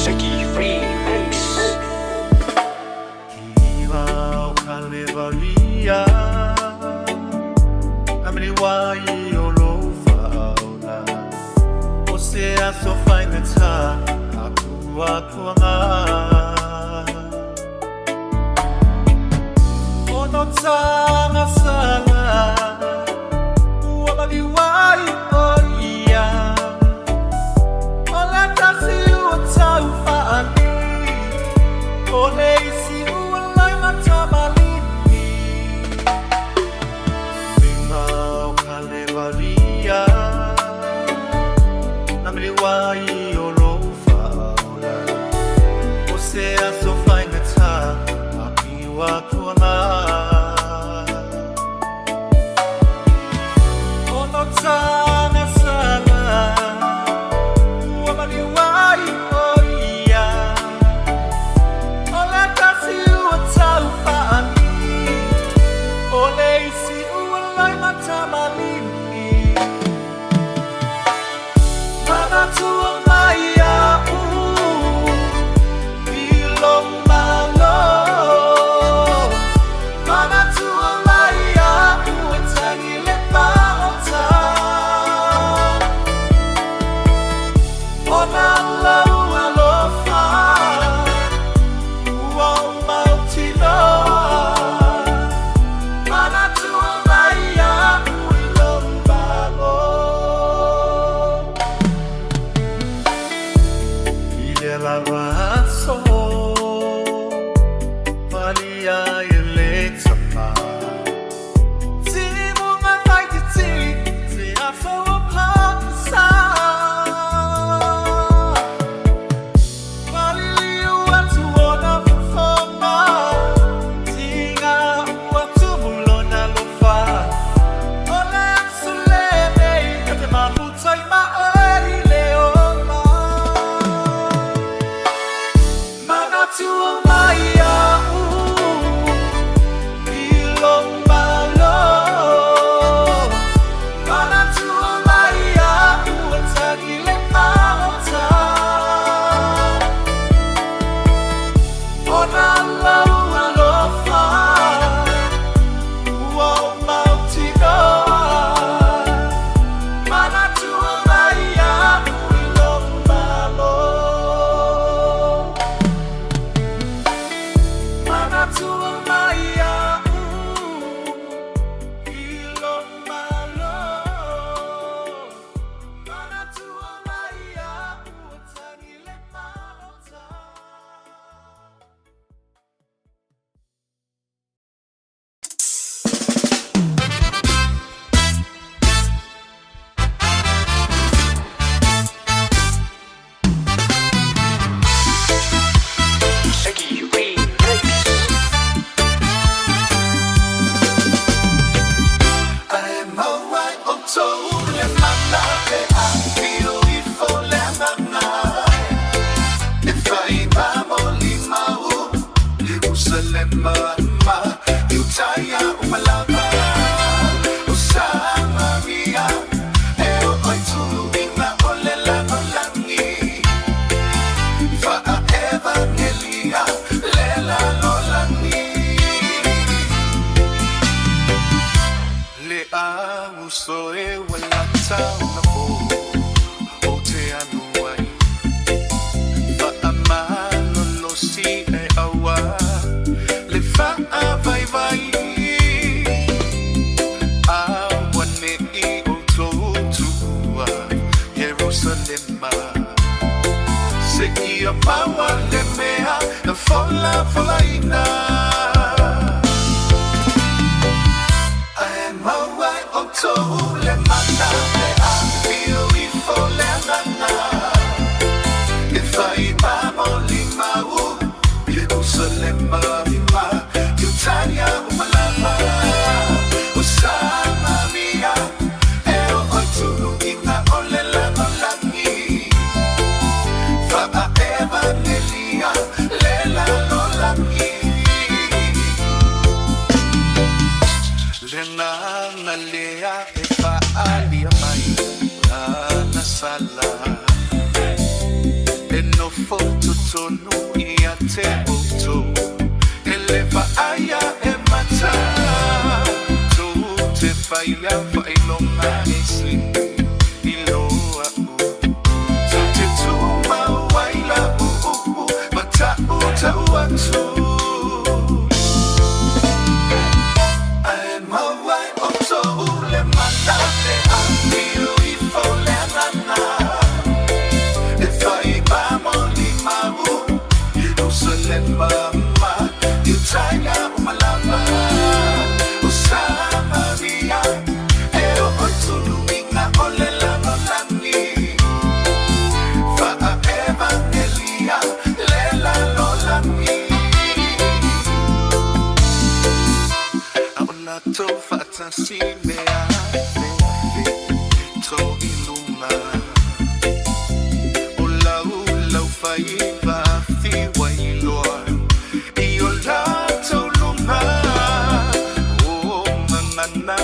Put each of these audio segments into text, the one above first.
Seki remix. Kiwa o Kalevaria Amini wai o lo fauna O se aso whainga tā Aku atuanga O no tanga sala Ua mali wai o ia O la tasi ua tau whaani O leisi ua lai matamalini Minga o Kalevaria Namili wai o lo faula O se aso whainga tā Api watuanga O no tanga sala Ua mali wai o ia O la tasi ua tau whaani O leisi ua lai matamalini Mana tua mai a Bilong malo Mana tua mai a Tangi le paota Ona lau alofa Ua mauti loa Mana tua mai a Bilong malo Ile la razzo Valia ele tama Timu nga taiti Te afa o plakasa Valili watu ona fufona Tinga watu mulona lufa Ole suleme Kate maputa ima ele oma Mana tua mai a Bilong malo Mana tua mai a Tangi le paota Ona lau alofa Ua mauti noa Mana tua mai a Bilong malo Mana tua mai a Bilong malo Mana tua mai a Tangi le paota Seki remix. I'm alright, I'm totally manate. I feel it for lemana. If I am only mau, Jerusalem ma, Utaya umalaba, Usama Maria, eo oi tulubina olela nolangi, fa evangelia lela nolangi. Le amuso e wala tau na po O te anuai Fa amano lo si e awa Le fa vai vai Awane I o totua Jerusalema Seki a pawa le mea Na fola fola ina I'm alright, I'm totally manate. I feel it for lemana. If I am only mau, Jerusalem ma, Utaya umalama, Usama Maria, eo oi tulubina olela nolangi, fa evangelia lela nolangi. tonu ia te oto Eleva aya e mata To te whaia whailonga e slipi I loa u So te tuma waila u Mata u tau atu Ai mawai o to ule mana te awio I fole anana E whai mamo li mau Jerusalem mama Yutaya umalava Usamaria Eo oitulu inga olela nolangi Fa'a evangelia lela nolangi Aona to fatasi mea To iluma Lau fai va fi wailoa Io la tolunga O manana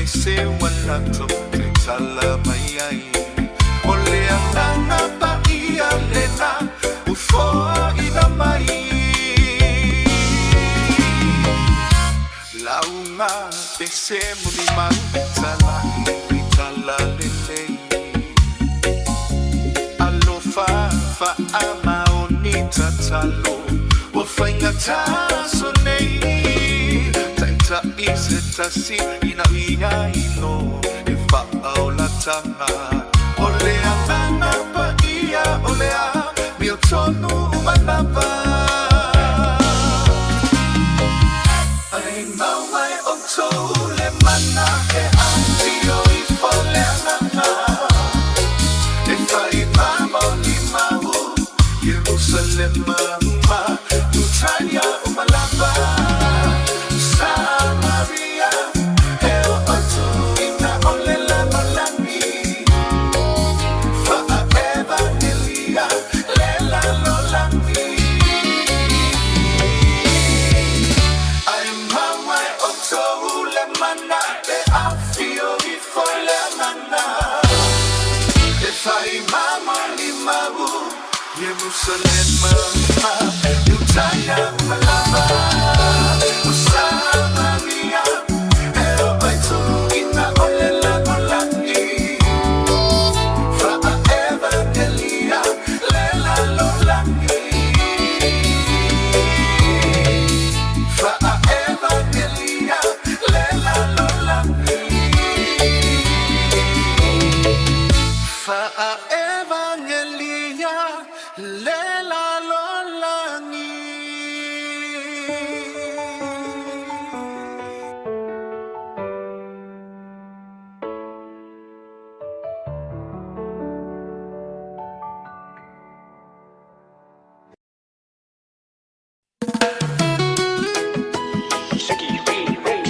ese walato Te tala mai ai O le angana pa ia lena Ufoa ina mai Launga ese muni mau Tala lelei Fa ama onita talo Wa fainga taso nei Taita ise tasi ina ia ino E fa aula tanga Ole angana pa ia olea Mio tonu umanapa Ai mawai o tole mana E antio I fole angana E fai mamo ni mau Jerusalem mama Yutaya umalava Samaria Eo otu ina olela nolangi Fa'a evangelia lela nolangi Ai mawai otu ule mana E afio I fole anana E fai mama li mau Jerusalem mama Yutaya umalava Usamaria Eo oitulu ina olela nolangi Fa'a evangelia lela nolangi Fa'a evangelia lela nolangi Fa'a evangelia lela lolangi Seki remix.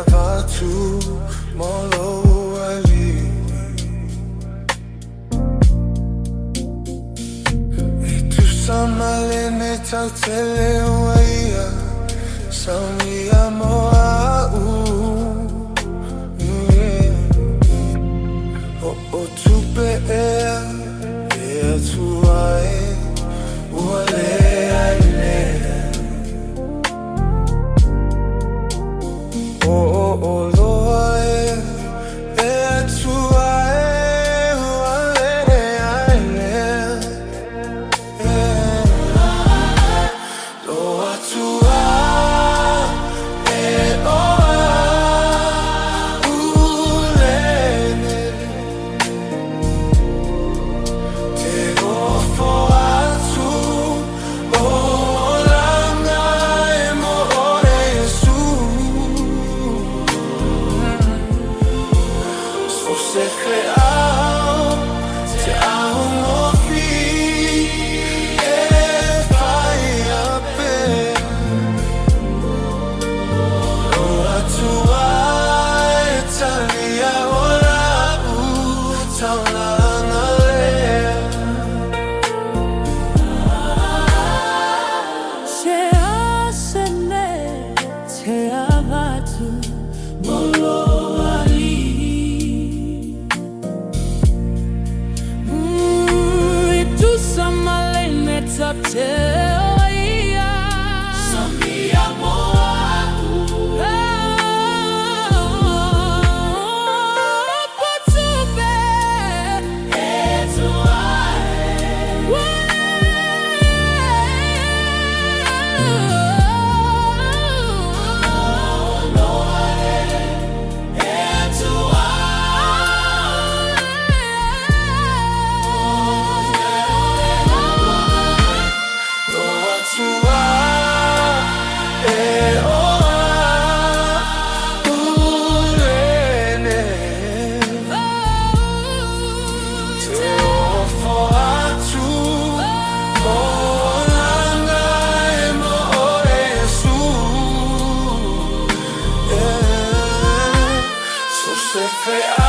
avatu molo ali tu samale ne tautele waia SAMOA o tupe ea tuae uale aile o loae tuae uale aile loa tua se real te amo fi e fai a pe ora tua Italia ora tauna ngale se asene te avatu molo up till se fea